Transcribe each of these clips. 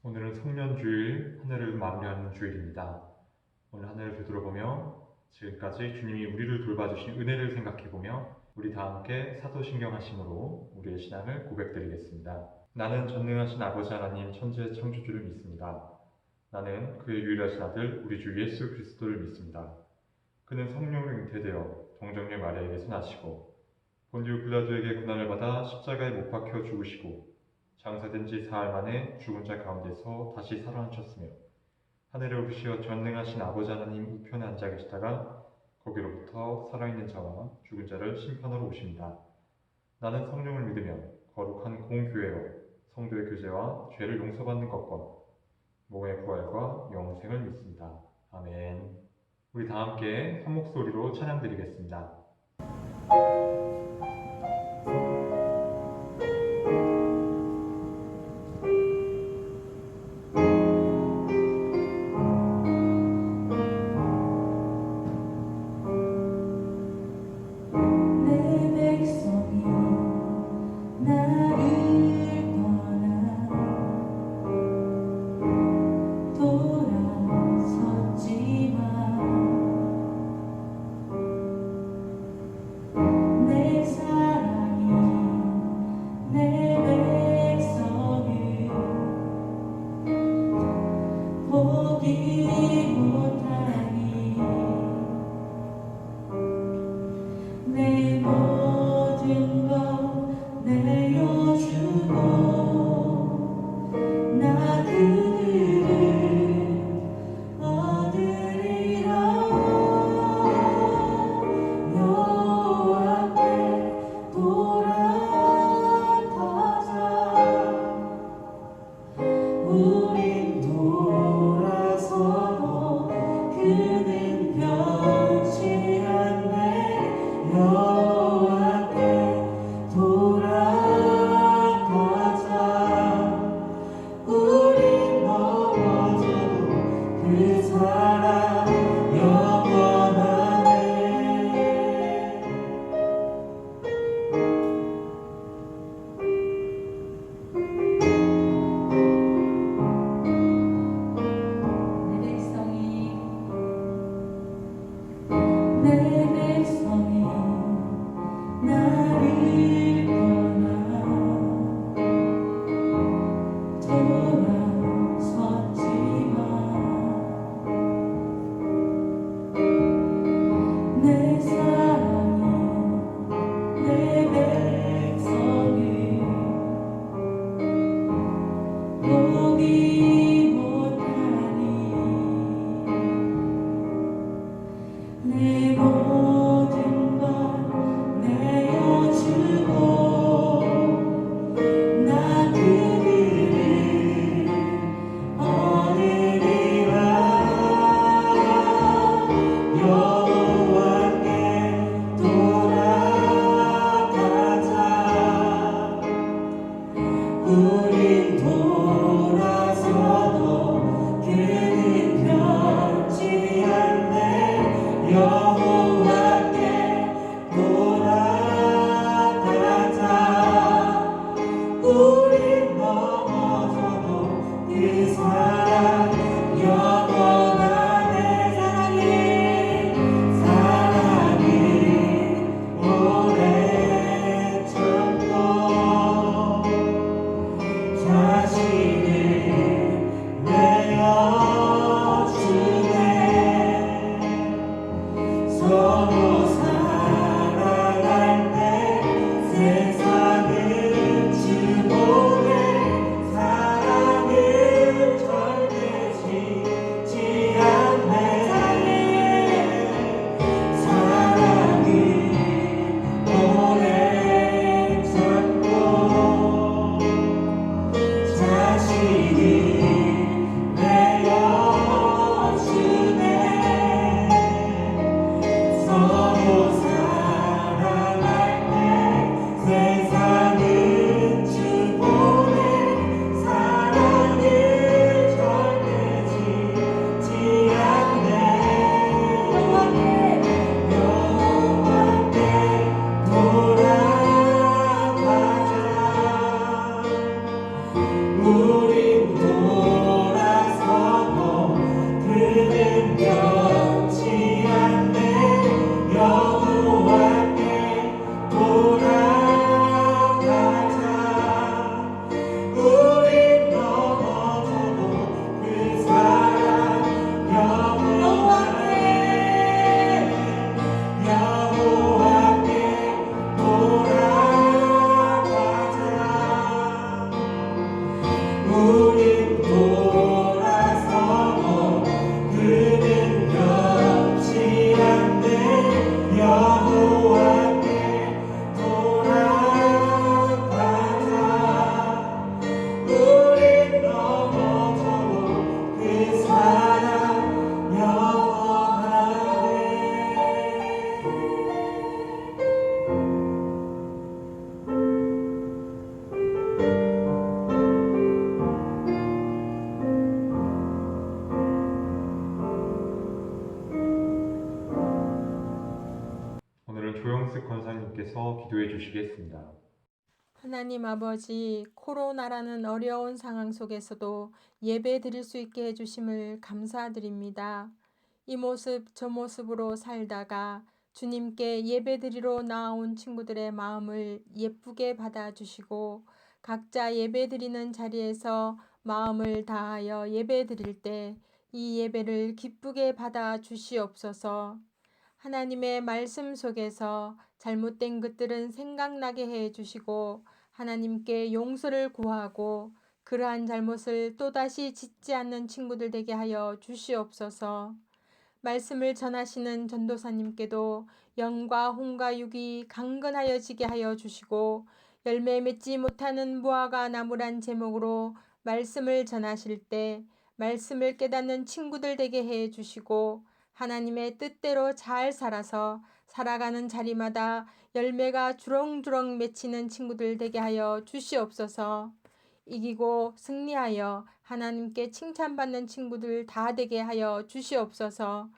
오늘은 성년주일, 한 해를 마무리하는 주일입니다. 오늘 한 해를 되돌아보며 지금까지 주님이 우리를 돌봐주신 은혜를 생각해보며 우리 다 함께 사도신경 하심으로 우리의 신앙을 고백드리겠습니다. 나는 전능하신 아버지 하나님 천지의 창조주를 믿습니다. 나는 그의 유일하신 아들 우리 주 예수 그리스도를 믿습니다. 그는 성령으로 잉태되어 동정녀 마리아에게서 나시고 본디오 빌라도에게 고난을 받아 십자가에 못 박혀 죽으시고 장사된 지 사흘 만에 죽은 자 가운데서 다시 살아나셨으며 하늘에 오르시어 전능하신 아버지 하나님 우편에 앉아 계시다가 거기로부터 살아있는 자와 죽은 자를 심판하러 오십니다. 나는 성령을 믿으며 거룩한 공교회와 성도의 교제와 죄를 용서받는 것과 몸의 부활과 영생을 믿습니다. 아멘. 우리 다 함께 한 목소리로 찬양드리겠습니다. 세상을 주보내 사랑을 김영숙 권사님께서 기도해 주시겠습니다. 하나님 아버지, 코로나라는 어려운 상황 속에서도 예배 드릴 수 있게 해주심을 감사드립니다. 이 모습 저 모습으로 살다가 주님께 예배 드리러 나온 친구들의 마음을 예쁘게 받아주시고 각자 예배 드리는 자리에서 마음을 다하여 예배 드릴 때 이 예배를 기쁘게 받아 주시옵소서. 하나님의 말씀 속에서 잘못된 것들은 생각나게 해 주시고 하나님께 용서를 구하고 그러한 잘못을 또다시 짓지 않는 친구들 되게 하여 주시옵소서. 말씀을 전하시는 전도사님께도 영과 혼과 육이 강건하여지게 하여 주시고 열매 맺지 못하는 무화과 나무란 제목으로 말씀을 전하실 때 말씀을 깨닫는 친구들 되게 해 주시고 하나님의 뜻대로 잘 살아서 살아가는 자리마다 열매가 주렁주렁 맺히는 친구들 되게 하여 주시옵소서. 이기고 승리하여 하나님께 칭찬받는 친구들 다 되게 하여 주시옵소서.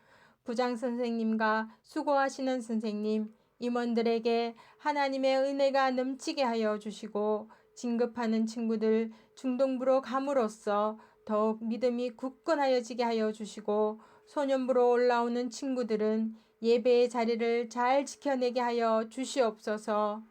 부장 선생님과 수고하시는 선생님, 임원들에게 하나님의 은혜가 넘치게 하여 주시고 진급하는 친구들 중동부로 감으로써 더욱 믿음이 굳건하여지게 하여 주시고 소년부로 올라오는 친구들은 예배의 자리를 잘 지켜내게 하여 주시옵소서.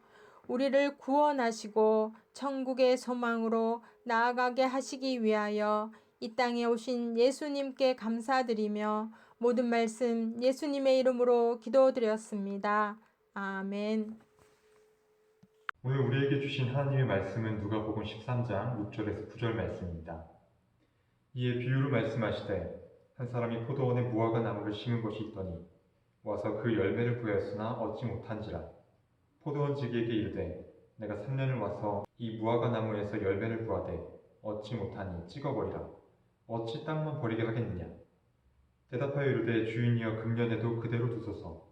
우리를 구원하시고 천국의 소망으로 나아가게 하시기 위하여 이 땅에 오신 예수님께 감사드리며 모든 말씀 예수님의 이름으로 기도드렸습니다. 아멘. 오늘 우리에게 주신 하나님의 말씀은 누가복음 13장 6절에서 9절 말씀입니다. 이에 비유로 말씀하시되 한 사람이 포도원에 무화과 나무를 심은 것이 있더니 와서 그 열매를 구하였으나 얻지 못한지라. 포도원지기에게 이르되 내가 3년을 와서 이 무화과 나무에서 열매를 구하되 얻지 못하니 찍어버리라. 어찌 땅만 버리게 하겠느냐. 대답하여 이르되 주인이여 금년에도 그대로 두소서.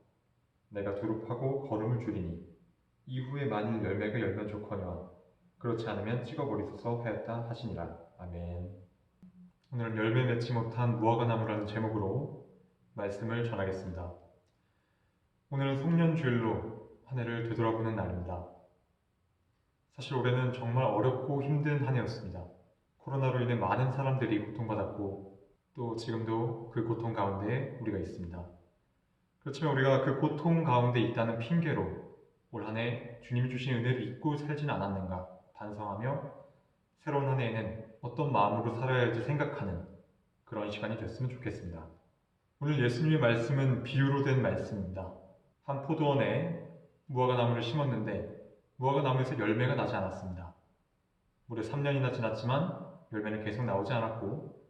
내가 두루 파고 거름을 줄이니 이후에 만일 열매가 열면 좋거니와 그렇지 않으면 찍어버리소서 하였다 하시니라. 아멘. 오늘은 열매 맺지 못한 무화과 나무라는 제목으로 말씀을 전하겠습니다. 오늘은 송년주일로 한 해를 되돌아보는 날입니다. 사실 올해는 정말 어렵고 힘든 한 해였습니다. 코로나로 인해 많은 사람들이 고통받았고 또 지금도 그 고통 가운데 우리가 있습니다. 그렇지만 우리가 그 고통 가운데 있다는 핑계로 올 한 해 주님이 주신 은혜를 잊고 살지는 않았는가 반성하며 새로운 한 해에는 어떤 마음으로 살아야 할지 생각하는 그런 시간이 됐으면 좋겠습니다. 오늘 예수님의 말씀은 비유로 된 말씀입니다. 한 포도원에 무화과 나무를 심었는데 무화과 나무에서 열매가 나지 않았습니다. 무려 3년이나 지났지만 열매는 계속 나오지 않았고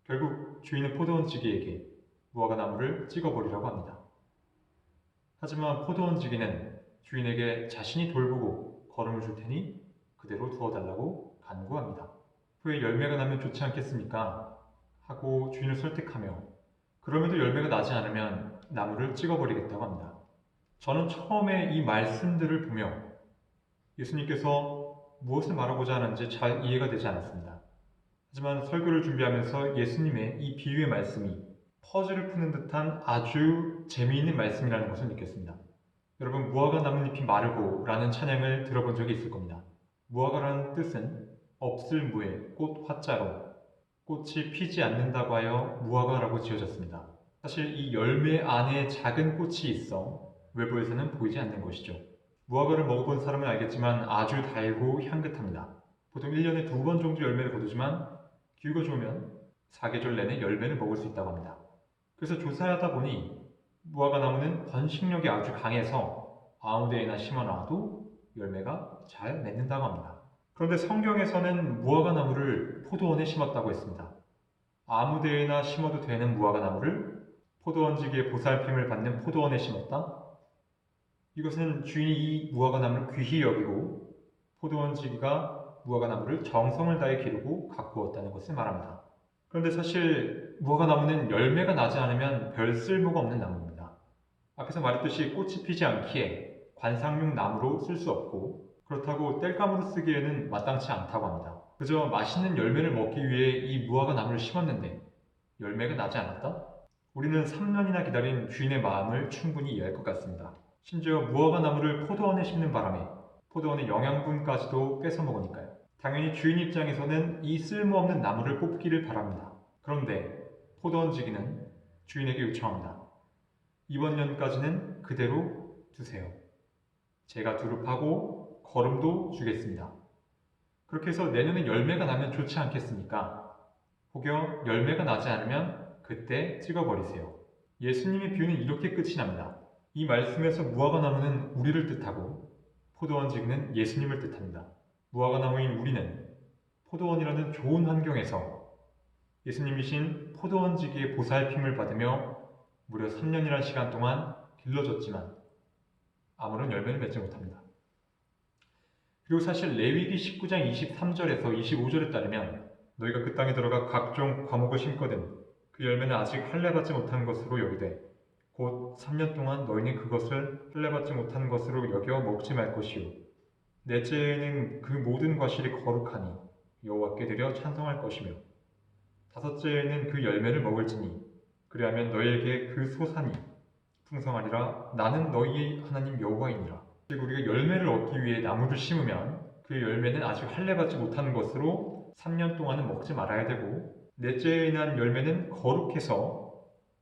결국 주인은 포도원지기에게 무화과 나무를 찍어버리라고 합니다. 하지만 포도원지기는 주인에게 자신이 돌보고 거름을 줄 테니 그대로 두어달라고 간구합니다. 후에 열매가 나면 좋지 않겠습니까? 하고 주인을 설득하며 그럼에도 열매가 나지 않으면 나무를 찍어버리겠다고 합니다. 저는 처음에 이 말씀들을 보며 예수님께서 무엇을 말하고자 하는지 잘 이해가 되지 않았습니다. 하지만 설교를 준비하면서 예수님의 이 비유의 말씀이 퍼즐을 푸는 듯한 아주 재미있는 말씀이라는 것을 느꼈습니다. 여러분, 무화과 나뭇잎이 마르고 라는 찬양을 들어본 적이 있을 겁니다. 무화과라는 뜻은 없을 무에 꽃 화자로 꽃이 피지 않는다고 하여 무화과라고 지어졌습니다. 사실 이 열매 안에 작은 꽃이 있어 외부에서는 보이지 않는 것이죠. 무화과를 먹어본 사람은 알겠지만 아주 달고 향긋합니다. 보통 1년에 2번 정도 열매를 거두지만 기후가 좋으면 4계절 내내 열매를 먹을 수 있다고 합니다. 그래서 조사하다 보니 무화과 나무는 번식력이 아주 강해서 아무 데에나 심어놔도 열매가 잘 맺는다고 합니다. 그런데 성경에서는 무화과 나무를 포도원에 심었다고 했습니다. 아무 데에나 심어도 되는 무화과 나무를 포도원지기의 보살핌을 받는 포도원에 심었다? 이것은 주인이 이 무화과 나무를 귀히 여기고 포도원지기가 무화과 나무를 정성을 다해 기르고 가꾸었다는 것을 말합니다. 그런데 사실 무화과 나무는 열매가 나지 않으면 별 쓸모가 없는 나무입니다. 앞에서 말했듯이 꽃이 피지 않기에 관상용 나무로 쓸 수 없고 그렇다고 땔감으로 쓰기에는 마땅치 않다고 합니다. 그저 맛있는 열매를 먹기 위해 이 무화과 나무를 심었는데 열매가 나지 않았다? 우리는 3년이나 기다린 주인의 마음을 충분히 이해할 것 같습니다. 심지어 무화과 나무를 포도원에 심는 바람에 포도원의 영양분까지도 뺏어 먹으니까요. 당연히 주인 입장에서는 이 쓸모없는 나무를 뽑기를 바랍니다. 그런데 포도원 지기는 주인에게 요청합니다. 이번 년까지는 그대로 두세요. 제가 두릅하고 거름도 주겠습니다. 그렇게 해서 내년에 열매가 나면 좋지 않겠습니까? 혹여 열매가 나지 않으면 그때 찍어버리세요. 예수님의 비유는 이렇게 끝이 납니다. 이 말씀에서 무화과 나무는 우리를 뜻하고 포도원 지기는 예수님을 뜻합니다. 무화과 나무인 우리는 포도원이라는 좋은 환경에서 예수님이신 포도원 지기의 보살핌을 받으며 무려 3년이라는 시간 동안 길러졌지만 아무런 열매를 맺지 못합니다. 그리고 사실 레위기 19장 23절에서 25절에 따르면 너희가 그 땅에 들어가 각종 과목을 심거든 그 열매는 아직 할례받지 못한 것으로 여기되 곧 3년 동안 너희는 그것을 할례받지 못한 것으로 여겨 먹지 말 것이요 넷째에는 그 모든 과실이 거룩하니 여호와께 드려 찬송할 것이며 다섯째에는 그 열매를 먹을지니 그리하면 너희에게 그 소산이 풍성하리라. 나는 너희의 하나님 여호와이니라. 즉 우리가 열매를 얻기 위해 나무를 심으면 그 열매는 아직 할례받지 못하는 것으로 3년 동안은 먹지 말아야 되고 넷째에 난 열매는 거룩해서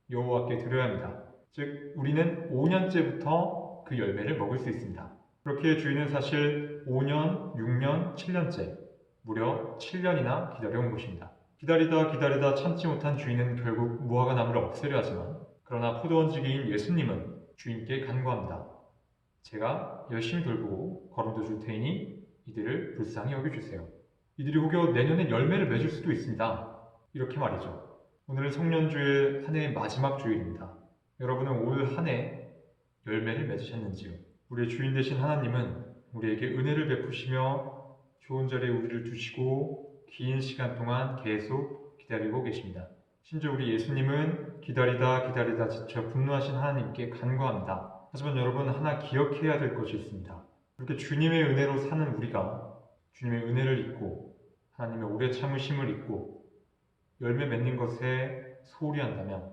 여호와께 드려야 합니다. 즉 우리는 5년째부터 그 열매를 먹을 수 있습니다. 그렇게 주인은 사실 5년, 6년, 7년째 무려 7년이나 기다려온 것입니다. 기다리다 참지 못한 주인은 결국 무화과 나무를 없애려 하지만 그러나 포도원지기인 예수님은 주인께 간구합니다. 제가 열심히 돌보고 거름도 줄 테니 이들을 불쌍히 여겨주세요. 이들이 혹여 내년에 열매를 맺을 수도 있습니다. 이렇게 말이죠. 오늘은 성년주일 한 해의 마지막 주일입니다. 여러분은 올 한 해 열매를 맺으셨는지요? 우리의 주인 되신 하나님은 우리에게 은혜를 베푸시며 좋은 자리에 우리를 두시고 긴 시간 동안 계속 기다리고 계십니다. 심지어 우리 예수님은 기다리다 지쳐 분노하신 하나님께 간구합니다. 하지만 여러분 하나 기억해야 될 것이 있습니다. 그렇게 주님의 은혜로 사는 우리가 주님의 은혜를 잊고 하나님의 오래 참으심을 잊고 열매 맺는 것에 소홀히 한다면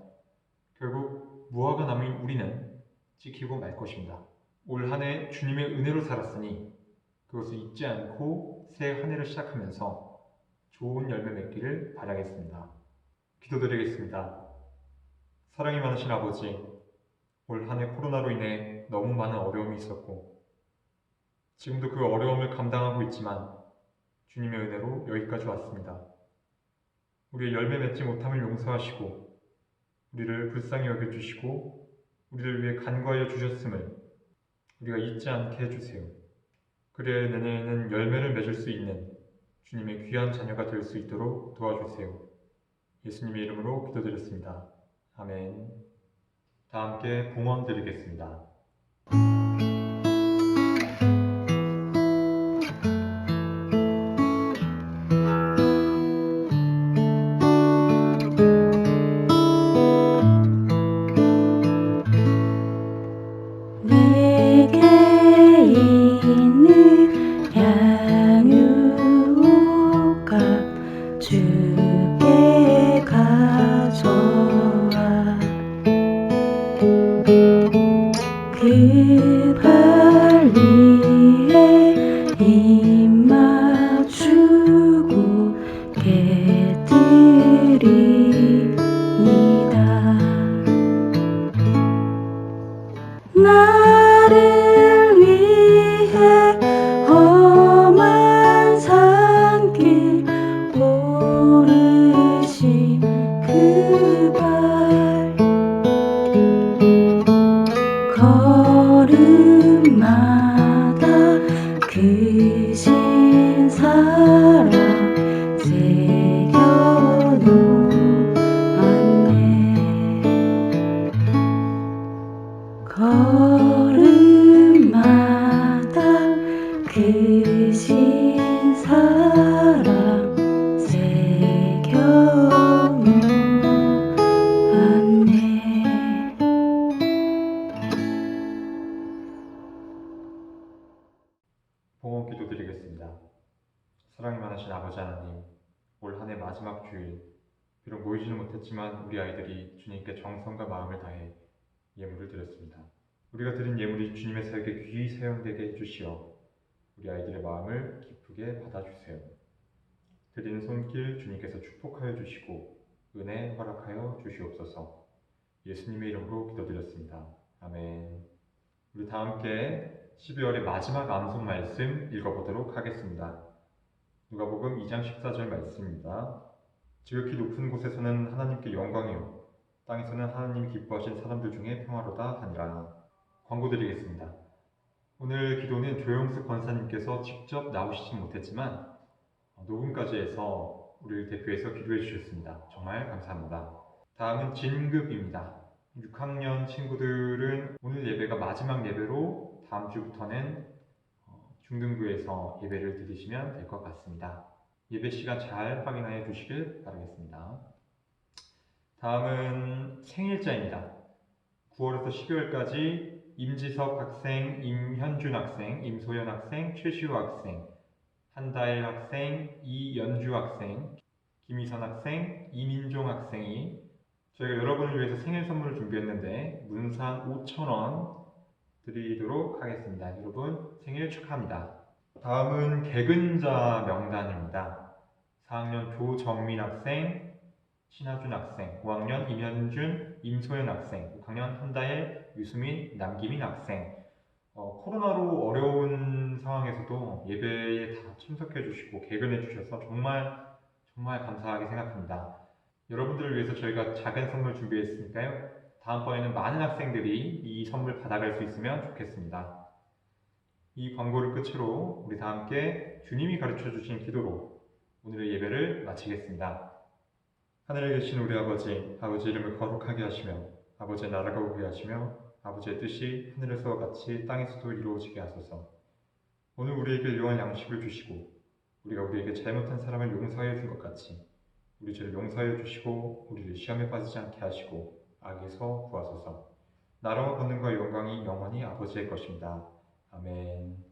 결국 무화과 나무인 우리는 찍히고 말 것입니다. 올 한 해 주님의 은혜로 살았으니 그것을 잊지 않고 새 한 해를 시작하면서 좋은 열매 맺기를 바라겠습니다. 기도드리겠습니다. 사랑이 많으신 아버지, 올 한 해 코로나로 인해 너무 많은 어려움이 있었고 지금도 그 어려움을 감당하고 있지만 주님의 은혜로 여기까지 왔습니다. 우리의 열매 맺지 못함을 용서하시고 우리를 불쌍히 여겨주시고 우리를 위해 간구하여 주셨음을 우리가 잊지 않게 해주세요. 그래야 내년에는 열매를 맺을 수 있는 주님의 귀한 자녀가 될 수 있도록 도와주세요. 예수님의 이름으로 기도드렸습니다. 아멘. 다 함께 봉헌 드리겠습니다. 내게 있는 양육값 주께 가져와 그 발리에 입 맞추고 깨뜨리이다. 나를 위해 험한 산길 오르신 그 발 걸음마다 크신 사랑 새겨놓았네. 걸음마다 크신 사랑 새겨놓았네. 봉헌 기도드리겠습니다. 사랑이 많으신 아버지 하나님, 올 한 해 마지막 주일, 비록 모이지는 못했지만 우리 아이들이 주님께 정성과 마음을 다해 예물을 드렸습니다. 우리가 드린 예물이 주님의 사역에 귀히 사용되게 해주시어 우리 아이들의 마음을 기쁘게 받아주세요. 드리는 손길 주님께서 축복하여 주시고 은혜 허락하여 주시옵소서. 예수님의 이름으로 기도드렸습니다. 아멘. 우리 다 함께 12월의 마지막 암송 말씀 읽어보도록 하겠습니다. 누가복음 2장 14절 말씀입니다. 지극히 높은 곳에서는 하나님께 영광이요 땅에서는 하나님이 기뻐하신 사람들 중에 평화로다 하니라. 광고 드리겠습니다. 오늘 기도는 조영수 권사님께서 직접 나오시지 못했지만 녹음까지 해서 우리를 대표해서 기도해 주셨습니다. 정말 감사합니다. 다음은 진급입니다. 6학년 친구들은 오늘 예배가 마지막 예배로 다음 주부터는 중등부에서 예배를 드리시면 될 것 같습니다. 예배 시간 잘 확인하여 주시길 바라겠습니다. 다음은 생일자입니다. 9월에서 12월까지 임지석 학생, 임현준 학생, 임소연 학생, 최시우 학생, 한다일 학생, 이연주 학생, 김희선 학생, 이민종 학생이 저희가 여러분을 위해서 생일 선물을 준비했는데 문상 5,000원 드리도록 하겠습니다. 여러분 생일 축하합니다. 다음은 개근자 명단입니다. 4학년 조정민 학생, 신하준 학생, 5학년 임현준, 임소연 학생, 6학년 한다일, 유수민, 남기민 학생. 코로나로 어려운 상황에서도 예배에 다 참석해 주시고 개근해 주셔서 정말 감사하게 생각합니다. 여러분들을 위해서 저희가 작은 선물 준비했으니까요. 다음번에는 많은 학생들이 이 선물 받아갈 수 있으면 좋겠습니다. 이 광고를 끝으로 우리 다 함께 주님이 가르쳐 주신 기도로 오늘의 예배를 마치겠습니다. 하늘에 계신 우리 아버지, 아버지 이름을 거룩하게 하시며 아버지의 나라가 오게 하시며 아버지의 뜻이 하늘에서와 같이 땅에서도 이루어지게 하소서. 오늘 우리에게 일용할 양식을 주시고 우리가 우리에게 잘못한 사람을 용서하여 준 것 같이 우리 죄를 용서하여 주시고 우리를 시험에 빠지지 않게 하시고 악에서 구하소서. 나라와 권능과 영광이 영원히 아버지의 것입니다. 아멘.